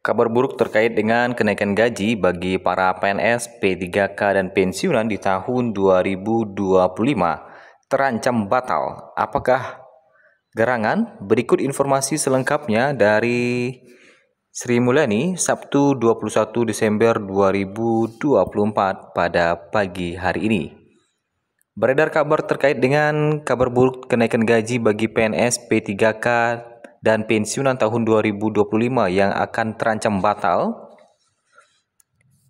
Kabar buruk terkait dengan kenaikan gaji bagi para PNS, P3K, dan pensiunan di tahun 2025 terancam batal. Apakah gerangan? Berikut informasi selengkapnya dari Sri Mulyani, Sabtu 21 Desember 2024 pada pagi hari ini. Beredar kabar terkait dengan kabar buruk kenaikan gaji bagi PNS, P3K, dan pensiunan tahun 2025 yang akan terancam batal.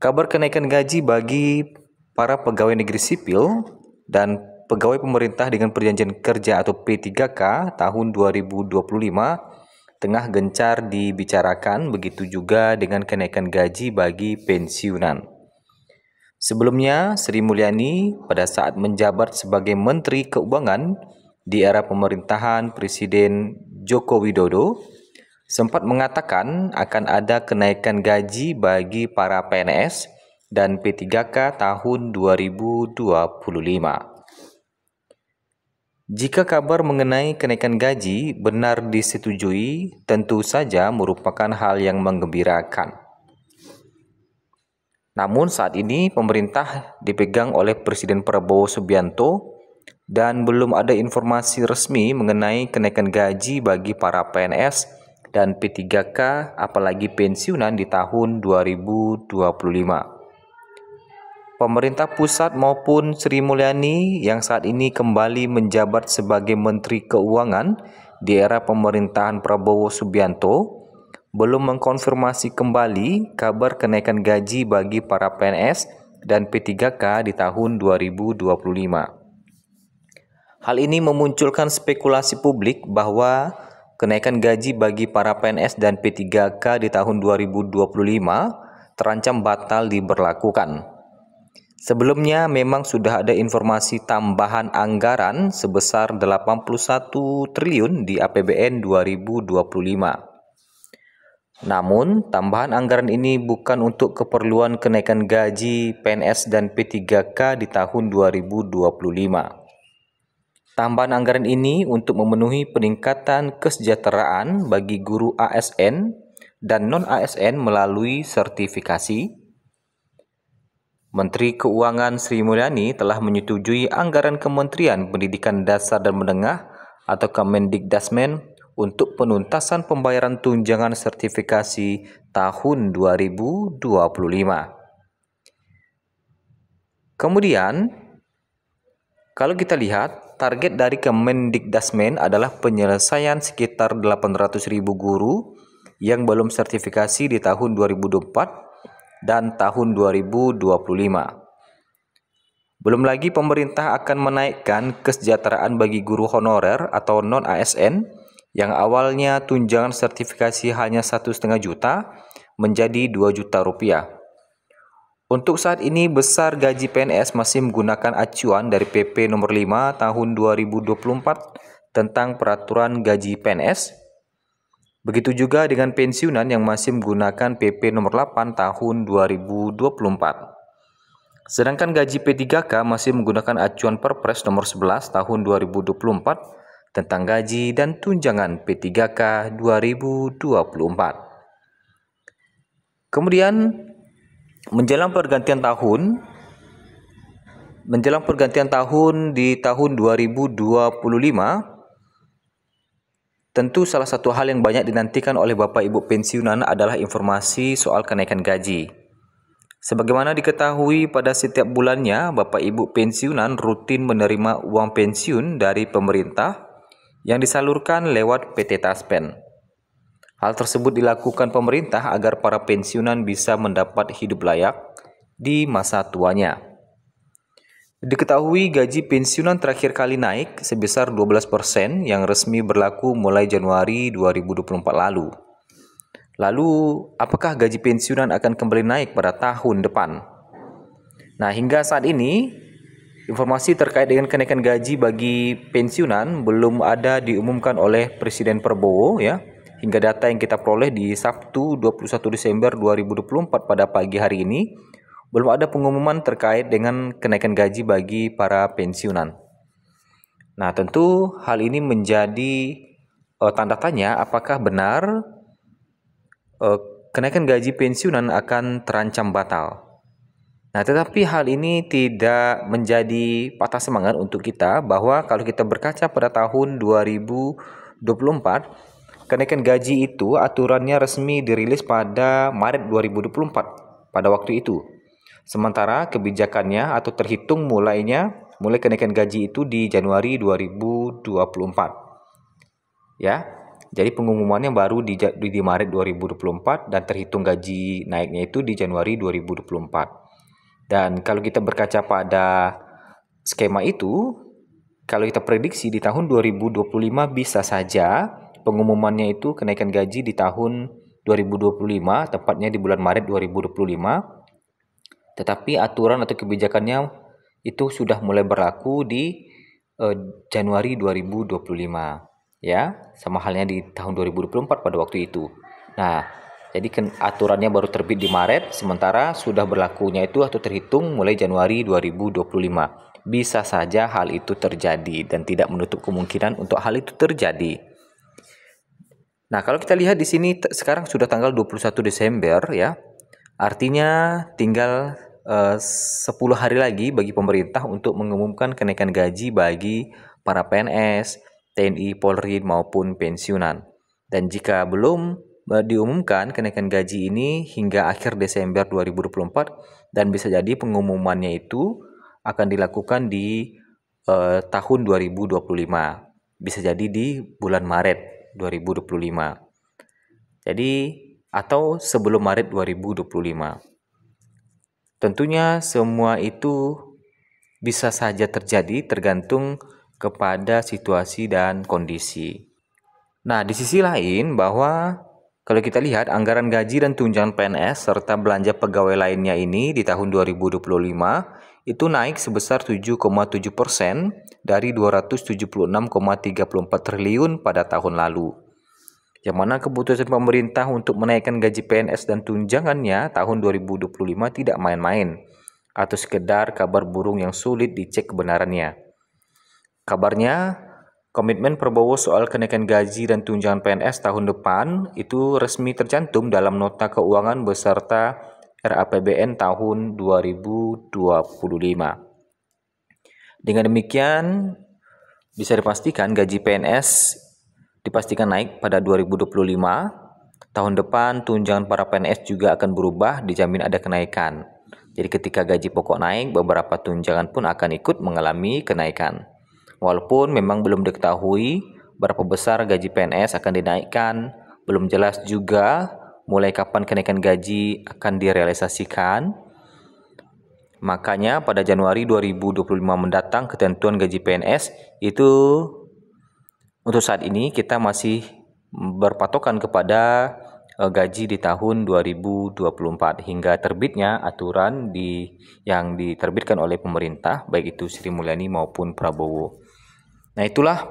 Kabar kenaikan gaji bagi para pegawai negeri sipil dan pegawai pemerintah dengan perjanjian kerja atau P3K tahun 2025 tengah gencar dibicarakan, begitu juga dengan kenaikan gaji bagi pensiunan. Sebelumnya, Sri Mulyani pada saat menjabat sebagai Menteri Keuangan di era pemerintahan Presiden Joko Widodo sempat mengatakan akan ada kenaikan gaji bagi para PNS dan P3K tahun 2025. Jika kabar mengenai kenaikan gaji benar disetujui, tentu saja merupakan hal yang menggembirakan. Namun saat ini pemerintah dipegang oleh Presiden Prabowo Subianto dan belum ada informasi resmi mengenai kenaikan gaji bagi para PNS dan P3K apalagi pensiunan di tahun 2025. Pemerintah pusat maupun Sri Mulyani yang saat ini kembali menjabat sebagai Menteri Keuangan di era pemerintahan Prabowo Subianto belum mengkonfirmasi kembali kabar kenaikan gaji bagi para PNS dan P3K di tahun 2025. Hal ini memunculkan spekulasi publik bahwa kenaikan gaji bagi para PNS dan P3K di tahun 2025 terancam batal diberlakukan. Sebelumnya memang sudah ada informasi tambahan anggaran sebesar 81 triliun di APBN 2025. Namun, tambahan anggaran ini bukan untuk keperluan kenaikan gaji PNS dan P3K di tahun 2025. Tambahan anggaran ini untuk memenuhi peningkatan kesejahteraan bagi guru ASN dan non-ASN melalui sertifikasi. Menteri Keuangan Sri Mulyani telah menyetujui anggaran Kementerian Pendidikan Dasar dan Menengah atau Kemendikdasmen untuk penuntasan pembayaran tunjangan sertifikasi tahun 2025. Kemudian, kalau kita lihat, target dari Kemendikdasmen adalah penyelesaian sekitar 800.000 guru yang belum sertifikasi di tahun 2024 dan tahun 2025. Belum lagi pemerintah akan menaikkan kesejahteraan bagi guru honorer atau non-ASN yang awalnya tunjangan sertifikasi hanya 1,5 juta menjadi 2 juta rupiah. Untuk saat ini besar gaji PNS masih menggunakan acuan dari PP nomor 5 tahun 2024 tentang peraturan gaji PNS. Begitu juga dengan pensiunan yang masih menggunakan PP nomor 8 tahun 2024. Sedangkan gaji P3K masih menggunakan acuan Perpres nomor 11 tahun 2024 tentang gaji dan tunjangan P3K 2024. Kemudian menjelang pergantian tahun di tahun 2025, tentu salah satu hal yang banyak dinantikan oleh Bapak Ibu pensiunan adalah informasi soal kenaikan gaji. Sebagaimana diketahui pada setiap bulannya, Bapak Ibu pensiunan rutin menerima uang pensiun dari pemerintah yang disalurkan lewat PT Taspen. Hal tersebut dilakukan pemerintah agar para pensiunan bisa mendapat hidup layak di masa tuanya. Diketahui gaji pensiunan terakhir kali naik sebesar 12% yang resmi berlaku mulai Januari 2024 lalu. Lalu, apakah gaji pensiunan akan kembali naik pada tahun depan? Nah, hingga saat ini, informasi terkait dengan kenaikan gaji bagi pensiunan belum ada diumumkan oleh Presiden Prabowo ya. Hingga data yang kita peroleh di Sabtu 21 Desember 2024 pada pagi hari ini, belum ada pengumuman terkait dengan kenaikan gaji bagi para pensiunan. Nah, tentu hal ini menjadi tanda tanya apakah benar kenaikan gaji pensiunan akan terancam batal. Nah, tetapi hal ini tidak menjadi patah semangat untuk kita, bahwa kalau kita berkaca pada tahun 2024, kenaikan gaji itu aturannya resmi dirilis pada Maret 2024 pada waktu itu. Sementara kebijakannya atau terhitung mulai kenaikan gaji itu di Januari 2024. Ya. Jadi pengumumannya baru di Maret 2024 dan terhitung gaji naiknya itu di Januari 2024. Dan kalau kita berkaca pada skema itu, kalau kita prediksi di tahun 2025 bisa saja pengumumannya itu kenaikan gaji di tahun 2025, tepatnya di bulan Maret 2025. Tetapi aturan atau kebijakannya itu sudah mulai berlaku di Januari 2025. Ya, sama halnya di tahun 2024 pada waktu itu. Nah, jadi aturannya baru terbit di Maret, sementara sudah berlakunya itu atau terhitung mulai Januari 2025. Bisa saja hal itu terjadi dan tidak menutup kemungkinan untuk hal itu terjadi. Nah, kalau kita lihat di sini sekarang sudah tanggal 21 Desember ya. Artinya tinggal 10 hari lagi bagi pemerintah untuk mengumumkan kenaikan gaji bagi para PNS, TNI, Polri maupun pensiunan. Dan jika belum diumumkan kenaikan gaji ini hingga akhir Desember 2024, dan bisa jadi pengumumannya itu akan dilakukan di tahun 2025. Bisa jadi di bulan Maret 2025. Jadi atau sebelum Maret 2025. Tentunya semua itu bisa saja terjadi tergantung kepada situasi dan kondisi. Nah, di sisi lain bahwa kalau kita lihat anggaran gaji dan tunjangan PNS serta belanja pegawai lainnya ini di tahun 2025 itu naik sebesar 7,7% dari 276,34 triliun pada tahun lalu. Yang mana keputusan pemerintah untuk menaikkan gaji PNS dan tunjangannya tahun 2025 tidak main-main, atau sekedar kabar burung yang sulit dicek kebenarannya. Kabarnya, komitmen Prabowo soal kenaikan gaji dan tunjangan PNS tahun depan itu resmi tercantum dalam nota keuangan beserta RAPBN tahun 2025. Dengan demikian, bisa dipastikan gaji PNS dipastikan naik pada 2025. Tahun depan tunjangan para PNS juga akan berubah, dijamin ada kenaikan. Jadi ketika gaji pokok naik, beberapa tunjangan pun akan ikut mengalami kenaikan. Walaupun memang belum diketahui berapa besar gaji PNS akan dinaikkan, belum jelas juga mulai kapan kenaikan gaji akan direalisasikan. Makanya pada Januari 2025 mendatang ketentuan gaji PNS itu untuk saat ini kita masih berpatokan kepada gaji di tahun 2024 hingga terbitnya aturan yang diterbitkan oleh pemerintah, baik itu Sri Mulyani maupun Prabowo. Nah, itulah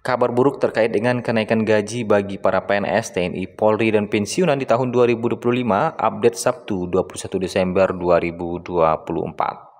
kabar buruk terkait dengan kenaikan gaji bagi para PNS, TNI, Polri, dan pensiunan di tahun 2025, update Sabtu 21 Desember 2024.